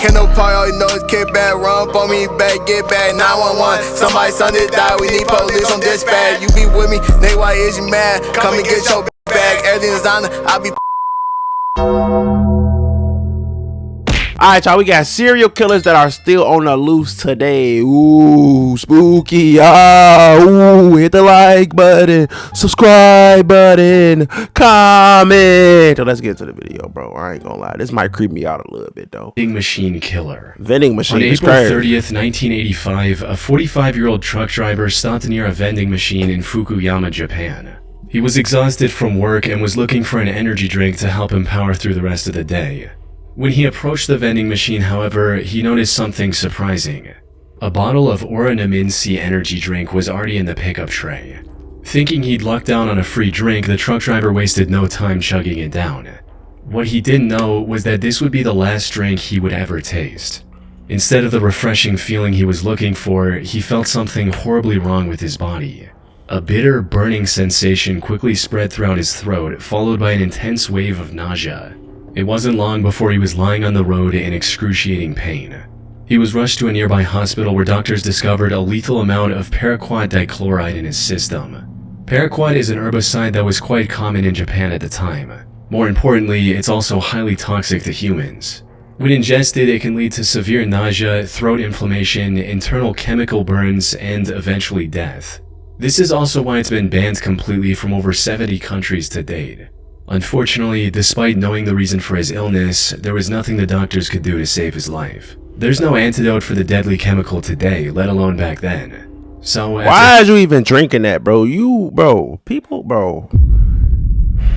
Can't no part, all you know is kick back, run for me, back, get back, 911. Somebody's son did die, we need police on dispatch. You be with me, nigga, why is you mad? Come and get your bag, everything's on it, I be. Alright, y'all, we got serial killers that are still on the loose today. Ooh, spooky. Ooh, hit the like button, subscribe button, comment. So let's get to the video, bro. I ain't gonna lie. This might creep me out a little bit, though. Vending machine killer. Vending machine. On is April crazy. 30th, 1985, a 45-year-old truck driver stopped near a vending machine in Fukuyama, Japan. He was exhausted from work and was looking for an energy drink to help him power through the rest of the day. When he approached the vending machine, however, he noticed something surprising. A bottle of Oranaminsi energy drink was already in the pickup tray. Thinking he'd lucked out on a free drink, the truck driver wasted no time chugging it down. What he didn't know was that this would be the last drink he would ever taste. Instead of the refreshing feeling he was looking for, he felt something horribly wrong with his body. A bitter, burning sensation quickly spread throughout his throat, followed by an intense wave of nausea. It wasn't long before he was lying on the road in excruciating pain. He was rushed to a nearby hospital where doctors discovered a lethal amount of paraquat dichloride in his system. Paraquat is an herbicide that was quite common in Japan at the time. More importantly, it's also highly toxic to humans. When ingested, it can lead to severe nausea, throat inflammation, internal chemical burns, and eventually death. This is also why it's been banned completely from over 70 countries to date. Unfortunately, despite knowing the reason for his illness, there was nothing the doctors could do to save his life. There's no antidote for the deadly chemical today, let alone back then. So why are you even drinking that, bro?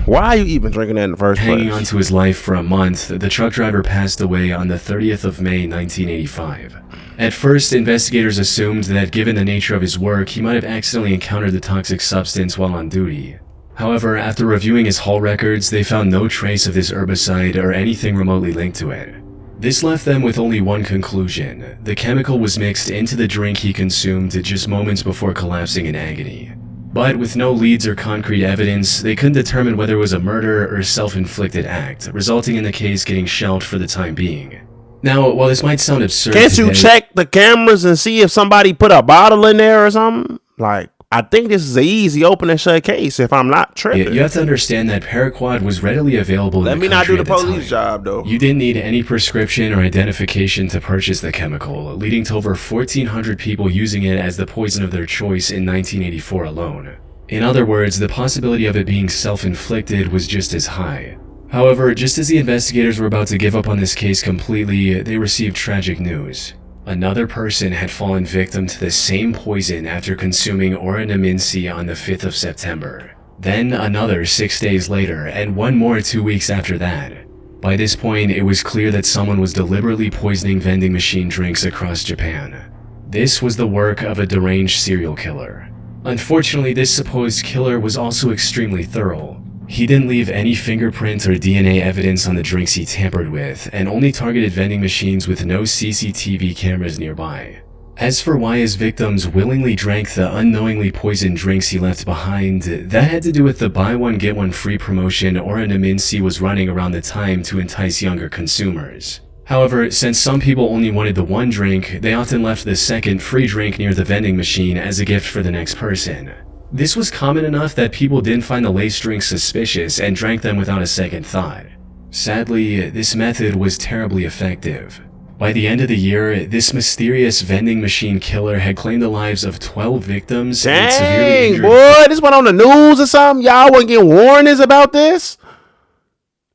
Why are you even drinking that in the first place? Hanging on to his life for a month, the truck driver passed away on the 30th of May, 1985. At first, investigators assumed that given the nature of his work, he might have accidentally encountered the toxic substance while on duty. However, after reviewing his haul records, they found no trace of this herbicide or anything remotely linked to it. This left them with only one conclusion: the chemical was mixed into the drink he consumed just moments before collapsing in agony. But with no leads or concrete evidence, they couldn't determine whether it was a murder or self-inflicted act, resulting in the case getting shelved for the time being. Now, while this might sound absurd, can't you check the cameras and see if somebody put a bottle in there or something? Like, I think this is an easy open and shut case if I'm not tripping. You have to understand that paraquat was readily available in the country. Let me not do the police police job, though. You didn't need any prescription or identification to purchase the chemical, leading to over 1,400 people using it as the poison of their choice in 1984 alone. In other words, the possibility of it being self-inflicted was just as high. However, just as the investigators were about to give up on this case completely, they received tragic news. Another person had fallen victim to the same poison after consuming Oranaminsi on the 5th of September. Then another 6 days later, and one more 2 weeks after that. By this point, it was clear that someone was deliberately poisoning vending machine drinks across Japan. This was the work of a deranged serial killer. Unfortunately, this supposed killer was also extremely thorough. He didn't leave any fingerprint or DNA evidence on the drinks he tampered with, and only targeted vending machines with no CCTV cameras nearby. As for why his victims willingly drank the unknowingly poisoned drinks he left behind, that had to do with the buy one get one free promotion Oranaminsi was running around the time to entice younger consumers. However, since some people only wanted the one drink, they often left the second free drink near the vending machine as a gift for the next person. This was common enough that people didn't find the lace drinks suspicious and drank them without a second thought. Sadly, this method was terribly effective. By the end of the year, this mysterious vending machine killer had claimed the lives of 12 victims and severely injured. Boy, this went on the news or something? Y'all wasn't getting warnings about this?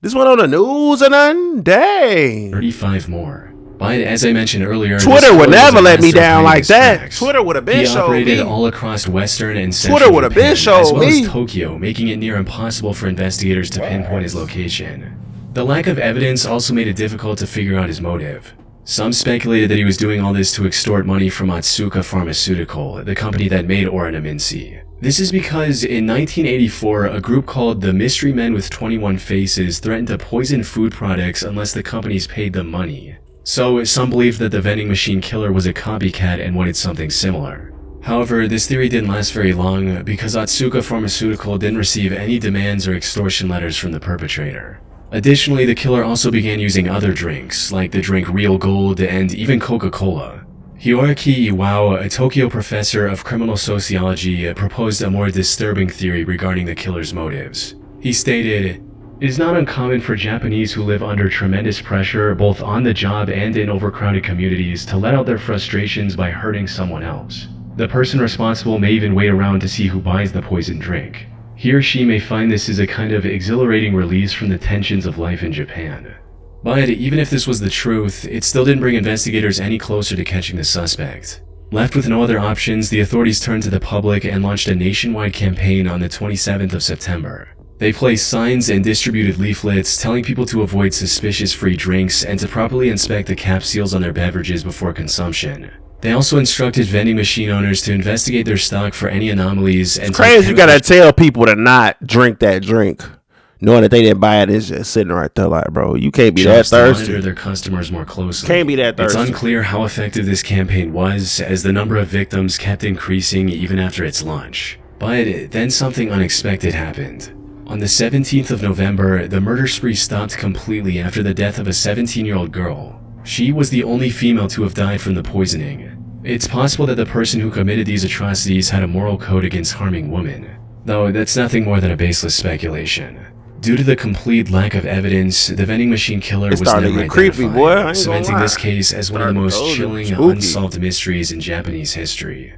This went on the news or nothing? Dang. 35 more. But as I mentioned earlier, Twitter would never let me down like that. Twitter would have been showed me. He operated all across Western and Central Twitter would have been showed as well me. as Tokyo, making it near impossible for investigators to pinpoint his location. The lack of evidence also made it difficult to figure out his motive. Some speculated that he was doing all this to extort money from Otsuka Pharmaceutical, the company that made Oranaminsi. This is because in 1984, a group called the Mystery Men with 21 Faces threatened to poison food products unless the companies paid them money. So some believed that the vending machine killer was a copycat and wanted something similar. However, this theory didn't last very long because Otsuka Pharmaceutical didn't receive any demands or extortion letters from the perpetrator. Additionally, the killer also began using other drinks, like the drink Real Gold and even Coca-Cola. Hiroaki Iwao, a Tokyo professor of criminal sociology, proposed a more disturbing theory regarding the killer's motives. He stated, "It is not uncommon for Japanese who live under tremendous pressure, both on the job and in overcrowded communities, to let out their frustrations by hurting someone else. The person responsible may even wait around to see who buys the poisoned drink. He or she may find this is a kind of exhilarating release from the tensions of life in Japan." But even if this was the truth, it still didn't bring investigators any closer to catching the suspect. Left with no other options, the authorities turned to the public and launched a nationwide campaign on the 27th of September. They placed signs and distributed leaflets telling people to avoid suspicious free drinks and to properly inspect the cap seals on their beverages before consumption. They also instructed vending machine owners to investigate their stock for any anomalies. And it's crazy you gotta tell people to not drink that drink, knowing that they didn't buy it. It's just sitting right there like, bro, you can't be that thirsty. Monitor their customers more closely. Can't be that thirsty. It's unclear how effective this campaign was, as the number of victims kept increasing even after its launch. But then something unexpected happened. On the 17th of November, the murder spree stopped completely after the death of a 17-year-old girl. She was the only female to have died from the poisoning. It's possible that the person who committed these atrocities had a moral code against harming women, though that's nothing more than a baseless speculation. Due to the complete lack of evidence, the vending machine killer was never identified, creepy, boy. cementing this case as one of the most chilling, unsolved mysteries in Japanese history.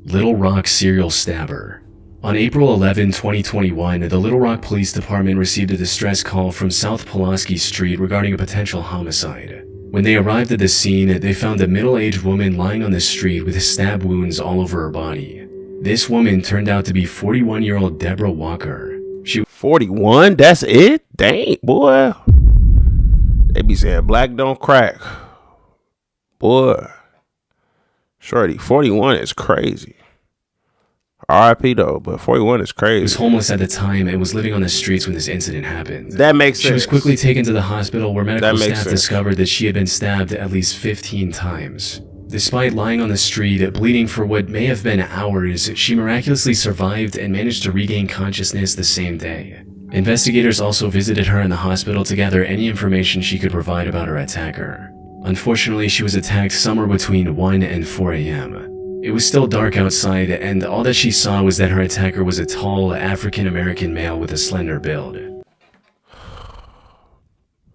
Little Rock serial stabber. On April 11, 2021, the Little Rock Police Department received a distress call from South Pulaski Street regarding a potential homicide. When they arrived at the scene, they found a middle-aged woman lying on the street with stab wounds all over her body. This woman turned out to be 41-year-old Deborah Walker. She 41? That's it? Dang, boy. They be saying black don't crack. Boy. Shorty, 41 is crazy. RIP though, but 41 is crazy. She was homeless at the time and was living on the streets when this incident happened. That makes sense. She was quickly taken to the hospital where medical staff discovered that she had been stabbed at least 15 times. Despite lying on the street, bleeding for what may have been hours, she miraculously survived and managed to regain consciousness the same day. Investigators also visited her in the hospital to gather any information she could provide about her attacker. Unfortunately, she was attacked somewhere between 1 and 4 a.m. It was still dark outside, and all that she saw was that her attacker was a tall, African-American male with a slender build.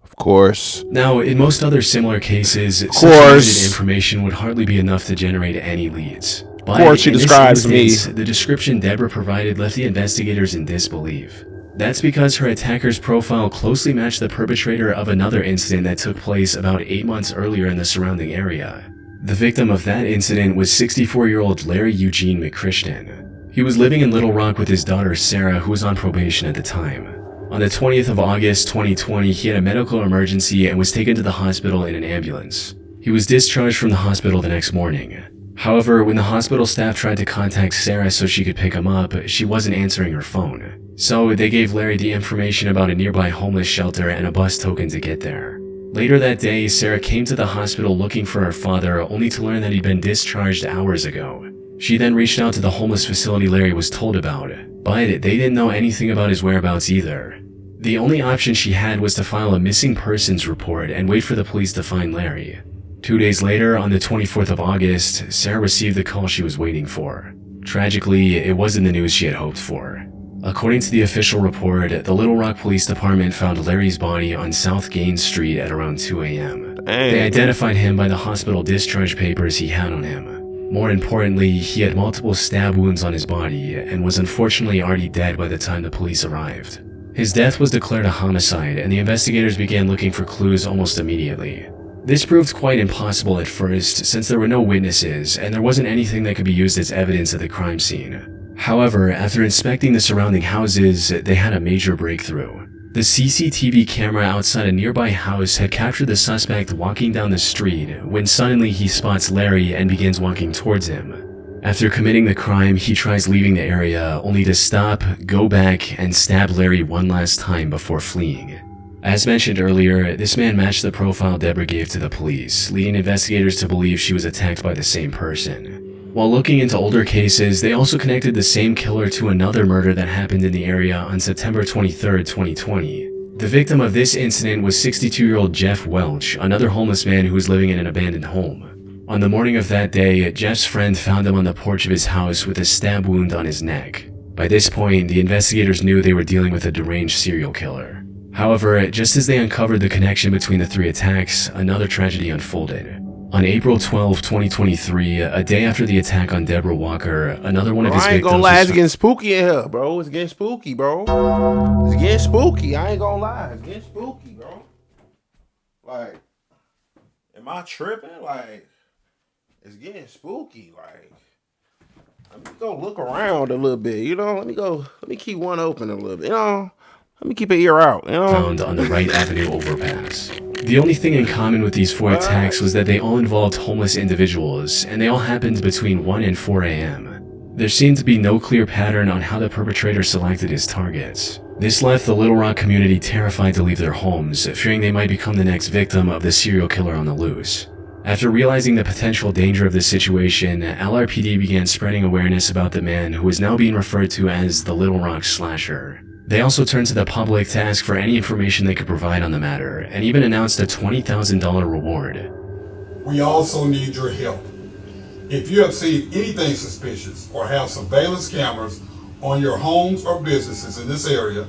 Of course. Now, in most other similar cases, such limited information would hardly be enough to generate any leads. But of course, she describes me. The description Deborah provided left the investigators in disbelief. That's because her attacker's profile closely matched the perpetrator of another incident that took place about 8 months earlier in the surrounding area. The victim of that incident was 64-year-old Larry Eugene McChristian. He was living in Little Rock with his daughter Sarah, who was on probation at the time. On the 20th of August 2020, he had a medical emergency and was taken to the hospital in an ambulance. He was discharged from the hospital the next morning. However, when the hospital staff tried to contact Sarah so she could pick him up, she wasn't answering her phone. So they gave Larry the information about a nearby homeless shelter and a bus token to get there. Later that day, Sarah came to the hospital looking for her father, only to learn that he'd been discharged hours ago. She then reached out to the homeless facility Larry was told about, but they didn't know anything about his whereabouts either. The only option she had was to file a missing persons report and wait for the police to find Larry. 2 days later, on the 24th of August, Sarah received the call she was waiting for. Tragically, it wasn't the news she had hoped for. According to the official report, the Little Rock Police Department found Larry's body on South Gaines Street at around 2 a.m. They identified him by the hospital discharge papers he had on him. More importantly, he had multiple stab wounds on his body and was unfortunately already dead by the time the police arrived. His death was declared a homicide, and the investigators began looking for clues almost immediately. This proved quite impossible at first, since there were no witnesses and there wasn't anything that could be used as evidence at the crime scene. However, after inspecting the surrounding houses, they had a major breakthrough. The CCTV camera outside a nearby house had captured the suspect walking down the street when suddenly he spots Larry and begins walking towards him. After committing the crime, he tries leaving the area, only to stop, go back, and stab Larry one last time before fleeing. As mentioned earlier, this man matched the profile Deborah gave to the police, leading investigators to believe she was attacked by the same person. While looking into older cases, they also connected the same killer to another murder that happened in the area on September 23, 2020. The victim of this incident was 62-year-old Jeff Welch, another homeless man who was living in an abandoned home. On the morning of that day, Jeff's friend found him on the porch of his house with a stab wound on his neck. By this point, the investigators knew they were dealing with a deranged serial killer. However, just as they uncovered the connection between the 3 attacks, another tragedy unfolded. On April 12, 2023, a day after the attack on Deborah Walker, another one of his victims... I ain't gonna lie, it's getting spooky in here, bro. It's getting spooky, bro. It's getting spooky. I ain't gonna lie. It's getting spooky, bro. Like, am I tripping? Like, it's getting spooky. Like, let me go look around a little bit, you know? Let me keep one open a little bit, you know? Let me keep an ear out, you know? Found on the Wright Avenue overpass. The only thing in common with these 4 attacks was that they all involved homeless individuals, and they all happened between 1 and 4 a.m. There seemed to be no clear pattern on how the perpetrator selected his targets. This left the Little Rock community terrified to leave their homes, fearing they might become the next victim of the serial killer on the loose. After realizing the potential danger of this situation, LRPD began spreading awareness about the man who is now being referred to as the Little Rock Slasher. They also turned to the public to ask for any information they could provide on the matter, and even announced a $20,000 reward. We also need your help. If you have seen anything suspicious or have surveillance cameras on your homes or businesses in this area,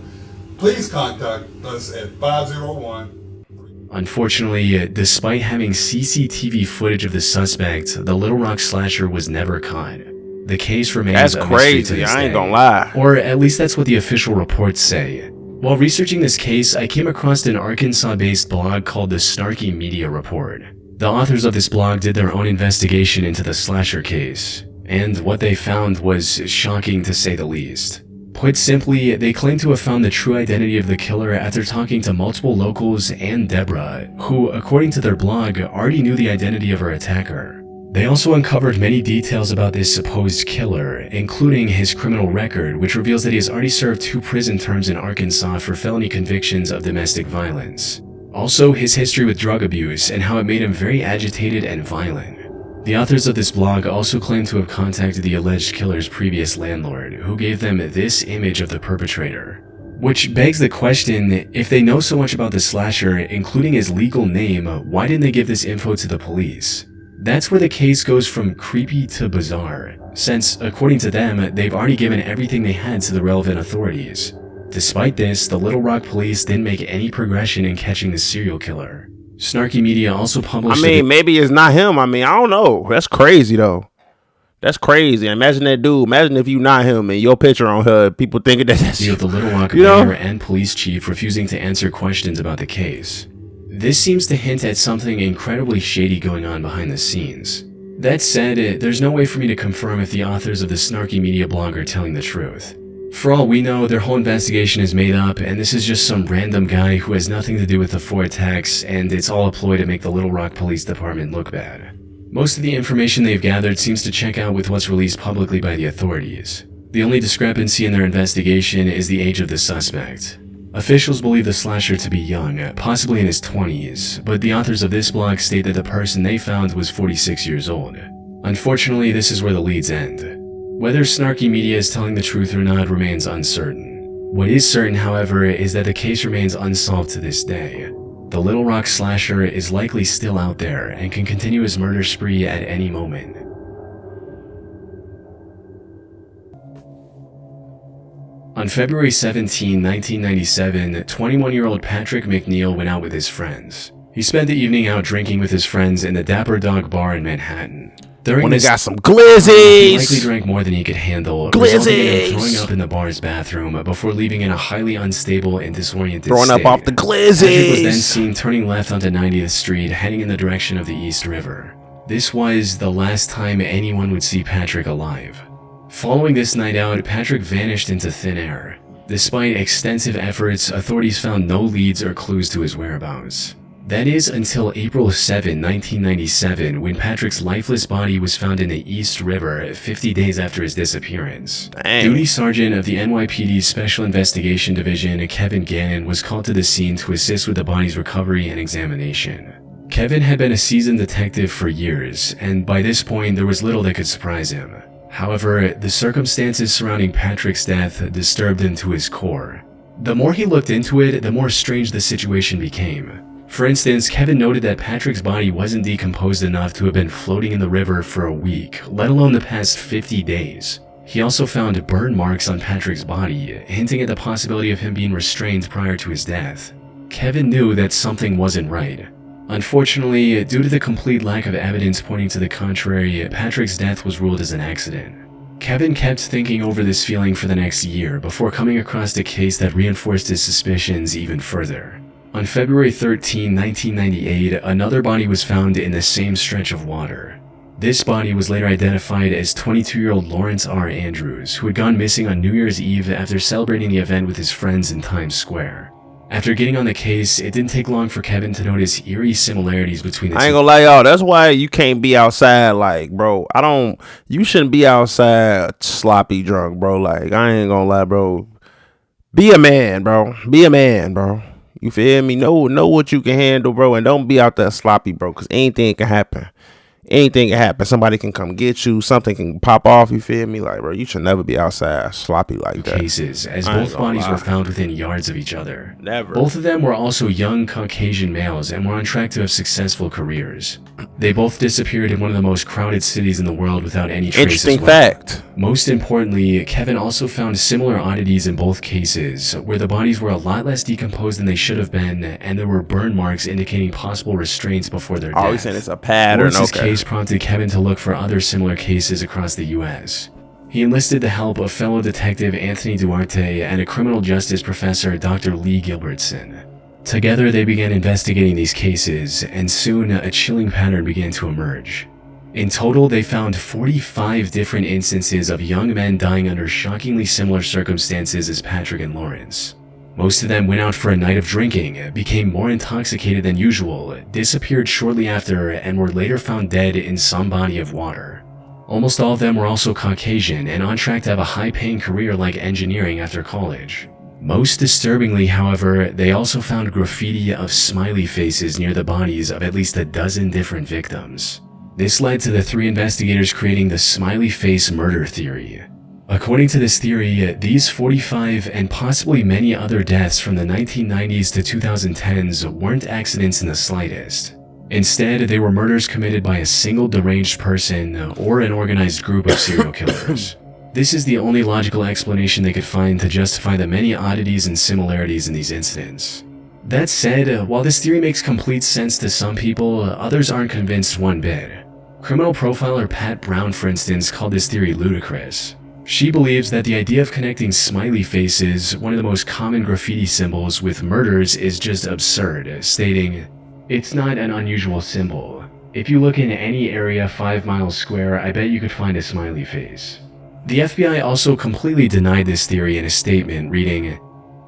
please contact us at 501. Unfortunately, despite having CCTV footage of the suspect, the Little Rock Slasher was never caught. The case remains a mystery to this I ain't day. gonna lie. Or at least that's what the official reports say. While researching this case, I came across an Arkansas-based blog called the Snarky Media Report. The authors of this blog did their own investigation into the slasher case, and what they found was shocking to say the least. Put simply, they claim to have found the true identity of the killer after talking to multiple locals and Deborah, who, according to their blog, already knew the identity of her attacker. They also uncovered many details about this supposed killer, including his criminal record, which reveals that he has already served 2 prison terms in Arkansas for felony convictions of domestic violence. Also, his history with drug abuse and how it made him very agitated and violent. The authors of this blog also claim to have contacted the alleged killer's previous landlord, who gave them this image of the perpetrator. Which begs the question, if they know so much about the slasher, including his legal name, why didn't they give this info to the police? That's where the case goes from creepy to bizarre, since, according to them, they've already given everything they had to the relevant authorities. Despite this, the Little Rock police didn't make any progression in catching the serial killer. Snarky Media also published... maybe it's not him. I don't know. That's crazy, though. That's crazy. Imagine that dude. Imagine if you not him and your picture on her, people thinking that that's you. The Little Rock mayor and police chief refusing to answer questions about the case. This seems to hint at something incredibly shady going on behind the scenes. That said, there's no way for me to confirm if the authors of the Snarky Media blog are telling the truth. For all we know, their whole investigation is made up, and this is just some random guy who has nothing to do with the 4 attacks, and it's all a ploy to make the Little Rock Police Department look bad. Most of the information they've gathered seems to check out with what's released publicly by the authorities. The only discrepancy in their investigation is the age of the suspect. Officials believe the slasher to be young, possibly in his 20s, but the authors of this blog state that the person they found was 46 years old. Unfortunately, this is where the leads end. Whether Snarky Media is telling the truth or not remains uncertain. What is certain, however, is that the case remains unsolved to this day. The Little Rock Slasher is likely still out there and can continue his murder spree at any moment. On February 17, 1997, 21-year-old Patrick McNeil went out with his friends. He spent the evening out drinking with his friends in the Dapper Dog Bar in Manhattan. When they got some glizzies, he likely drank more than he could handle, resulting in him throwing up in the bar's bathroom before leaving in a highly unstable and disoriented throwing state. up off the glizzies. Patrick was then seen turning left onto 90th Street, heading in the direction of the East River. This was the last time anyone would see Patrick alive. Following this night out, Patrick vanished into thin air. Despite extensive efforts, authorities found no leads or clues to his whereabouts. That is until April 7, 1997, when Patrick's lifeless body was found in the East River 50 days after his disappearance. Dang. Duty Sergeant of the NYPD's Special Investigation Division, Kevin Gannon, was called to the scene to assist with the body's recovery and examination. Kevin had been a seasoned detective for years, and by this point there was little that could surprise him. However, the circumstances surrounding Patrick's death disturbed him to his core. The more he looked into it, the more strange the situation became. For instance, Kevin noted that Patrick's body wasn't decomposed enough to have been floating in the river for a week, let alone the past 50 days. He also found burn marks on Patrick's body, hinting at the possibility of him being restrained prior to his death. Kevin knew that something wasn't right. Unfortunately, due to the complete lack of evidence pointing to the contrary, Patrick's death was ruled as an accident. Kevin kept thinking over this feeling for the next year before coming across a case that reinforced his suspicions even further. On February 13, 1998, another body was found in the same stretch of water. This body was later identified as 22-year-old Lawrence R. Andrews, who had gone missing on New Year's Eve after celebrating the event with his friends in Times Square. After getting on the case, it didn't take long for Kevin to notice eerie similarities between the two. I ain't gonna lie, y'all. That's why you can't be outside, like, bro. You shouldn't be outside sloppy drunk, bro. Like, I ain't gonna lie, bro. Be a man, bro. Be a man, bro. You feel me? Know what you can handle, bro. And don't be out there sloppy, bro. Because anything can happen. Anything can happen. Somebody can come get you. Something can pop off. You feel me? Like, bro, you should never be outside sloppy like that. Cases, as both bodies were found within yards of each other. Never. Both of them were also young Caucasian males and were on track to have successful careers. They both disappeared in one of the most crowded cities in the world without any trace. Interesting fact. Most importantly, Kevin also found similar oddities in both cases, where the bodies were a lot less decomposed than they should have been, and there were burn marks indicating possible restraints before their death. Always saying it's a pattern. Lawrence's case prompted Kevin to look for other similar cases across the U.S. He enlisted the help of fellow detective Anthony Duarte and a criminal justice professor, Dr. Lee Gilbertson. Together, they began investigating these cases, and soon a chilling pattern began to emerge. In total, they found 45 different instances of young men dying under shockingly similar circumstances as Patrick and Lawrence. Most of them went out for a night of drinking, became more intoxicated than usual, disappeared shortly after, and were later found dead in some body of water. Almost all of them were also Caucasian and on track to have a high-paying career like engineering after college. Most disturbingly, however, they also found graffiti of smiley faces near the bodies of at least a dozen different victims. This led to the three investigators creating the smiley face murder theory. According to this theory, these 45 and possibly many other deaths from the 1990s to 2010s weren't accidents in the slightest. Instead, they were murders committed by a single deranged person or an organized group of serial killers. This is the only logical explanation they could find to justify the many oddities and similarities in these incidents. That said, while this theory makes complete sense to some people, others aren't convinced one bit. Criminal profiler Pat Brown, for instance, called this theory ludicrous. She believes that the idea of connecting smiley faces, one of the most common graffiti symbols, with murders is just absurd, stating, "It's not an unusual symbol. If you look in any area 5 miles square, I bet you could find a smiley face." The FBI also completely denied this theory in a statement, reading,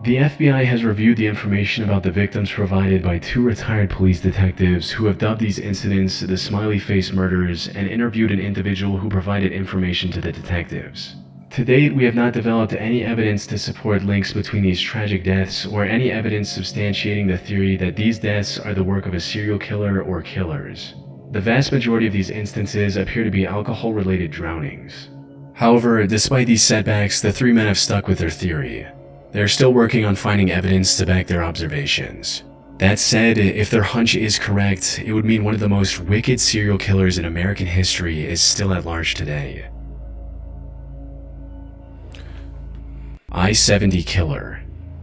"The FBI has reviewed the information about the victims provided by 2 retired police detectives who have dubbed these incidents the smiley face murders and interviewed an individual who provided information to the detectives. To date, we have not developed any evidence to support links between these tragic deaths or any evidence substantiating the theory that these deaths are the work of a serial killer or killers. The vast majority of these instances appear to be alcohol-related drownings." However, despite these setbacks, the 3 men have stuck with their theory. They're still working on finding evidence to back their observations. That said, if their hunch is correct, it would mean one of the most wicked serial killers in American history is still at large today. I-70 killer.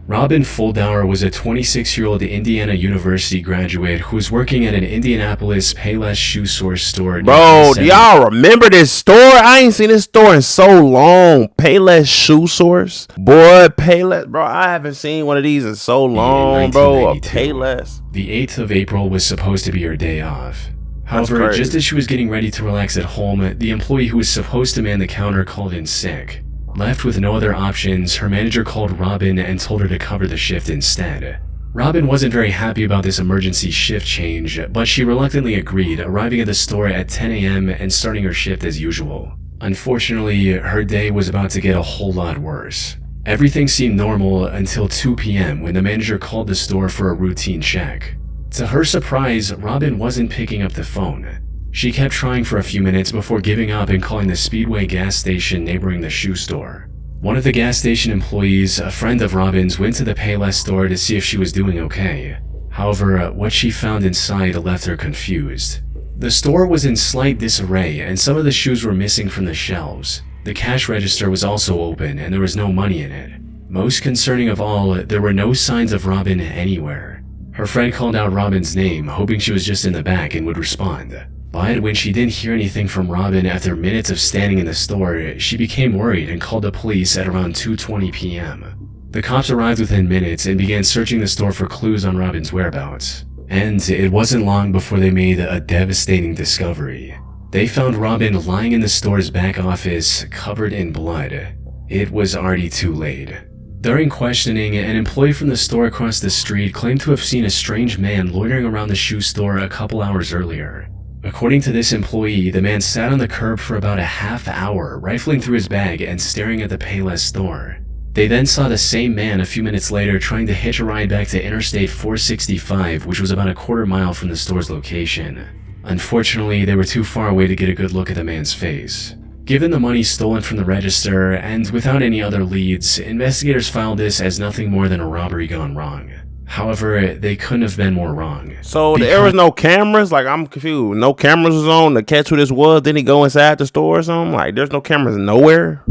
Robin Fuldauer was a 26-year-old Indiana University graduate who was working at an Indianapolis Payless shoe source store. Bro, do y'all remember this store? I ain't seen this store in so long. Payless shoe source? Boy, Payless. Bro, I haven't seen one of these in so long, bro. A Payless. The 8th of April was supposed to be her day off. However, just as she was getting ready to relax at home, the employee who was supposed to man the counter called in sick. Left with no other options, her manager called Robin and told her to cover the shift instead. Robin wasn't very happy about this emergency shift change, but she reluctantly agreed, arriving at the store at 10 a.m. and starting her shift as usual. Unfortunately, her day was about to get a whole lot worse. Everything seemed normal until 2 p.m. when the manager called the store for a routine check. To her surprise, Robin wasn't picking up the phone. She kept trying for a few minutes before giving up and calling the Speedway gas station neighboring the shoe store. One of the gas station employees, a friend of Robin's, went to the Payless store to see if she was doing okay. However, what she found inside left her confused. The store was in slight disarray and some of the shoes were missing from the shelves. The cash register was also open and there was no money in it. Most concerning of all, there were no signs of Robin anywhere. Her friend called out Robin's name, hoping she was just in the back and would respond. But when she didn't hear anything from Robin after minutes of standing in the store, she became worried and called the police at around 2:20 p.m. The cops arrived within minutes and began searching the store for clues on Robin's whereabouts. And it wasn't long before they made a devastating discovery. They found Robin lying in the store's back office, covered in blood. It was already too late. During questioning, an employee from the store across the street claimed to have seen a strange man loitering around the shoe store a couple hours earlier. According to this employee, the man sat on the curb for about a half hour, rifling through his bag and staring at the Payless store. They then saw the same man a few minutes later trying to hitch a ride back to Interstate 465, which was about a quarter mile from the store's location. Unfortunately, they were too far away to get a good look at the man's face. Given the money stolen from the register, and without any other leads, investigators filed this as nothing more than a robbery gone wrong. However, they couldn't have been more wrong. So there was no cameras? Like, I'm confused. No cameras was on to catch who this was? Didn't he go inside the store or something? Like, there's no cameras nowhere?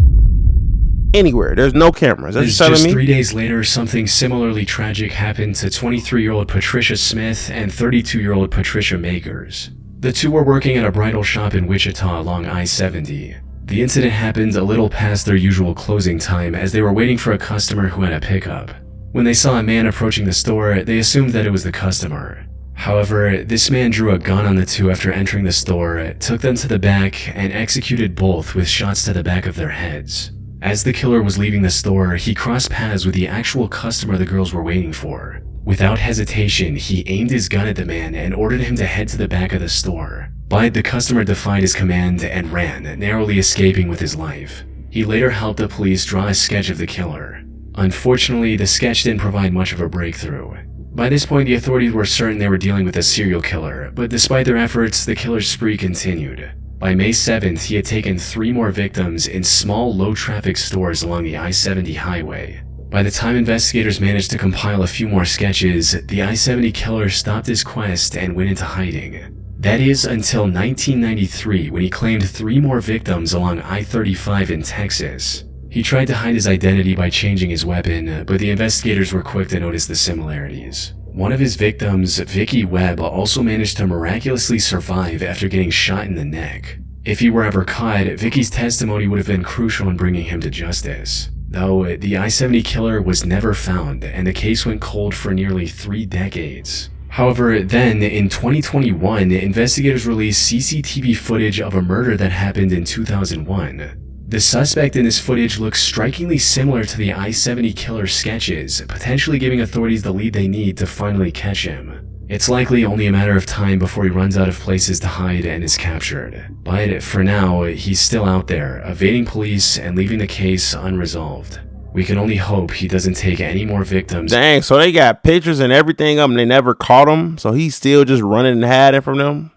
Anywhere. There's no cameras. That's telling me? Just 3 days later, something similarly tragic happened to 23-year-old Patricia Smith and 32-year-old Patricia Makers. The two were working at a bridal shop in Wichita along I-70. The incident happened a little past their usual closing time as they were waiting for a customer who had a pickup. When they saw a man approaching the store, they assumed that it was the customer. However, this man drew a gun on the two after entering the store, took them to the back, and executed both with shots to the back of their heads. As the killer was leaving the store, he crossed paths with the actual customer the girls were waiting for. Without hesitation, he aimed his gun at the man and ordered him to head to the back of the store. But the customer defied his command and ran, narrowly escaping with his life. He later helped the police draw a sketch of the killer. Unfortunately, the sketch didn't provide much of a breakthrough. By this point, the authorities were certain they were dealing with a serial killer, but despite their efforts, the killer's spree continued. By May 7th, he had taken 3 more victims in small, low-traffic stores along the I-70 highway. By the time investigators managed to compile a few more sketches, the I-70 killer stopped his quest and went into hiding. That is until 1993, when he claimed 3 more victims along I-35 in Texas. He tried to hide his identity by changing his weapon, but the investigators were quick to notice the similarities. One of his victims, Vicky Webb, also managed to miraculously survive after getting shot in the neck. If he were ever caught, Vicky's testimony would have been crucial in bringing him to justice. Though, the I-70 killer was never found, and the case went cold for nearly 3 decades. However, then, in 2021, investigators released CCTV footage of a murder that happened in 2001. The suspect in this footage looks strikingly similar to the I-70 killer's sketches, potentially giving authorities the lead they need to finally catch him. It's likely only a matter of time before he runs out of places to hide and is captured. But for now, he's still out there, evading police and leaving the case unresolved. We can only hope he doesn't take any more victims. Dang, so they got pictures and everything of him. They never caught him, so he's still just running and hiding from them.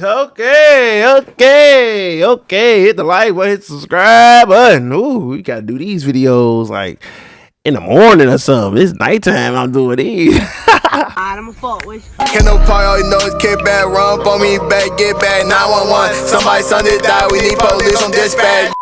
Okay. Hit the like button, hit the subscribe button. Ooh, we gotta do these videos like in the morning or something. It's nighttime. I'm doing these. I'm a fault with you. Can't no part, all you know is kick back, run up on me back, get back, 911. Somebody's son did die, we need police on dispatch.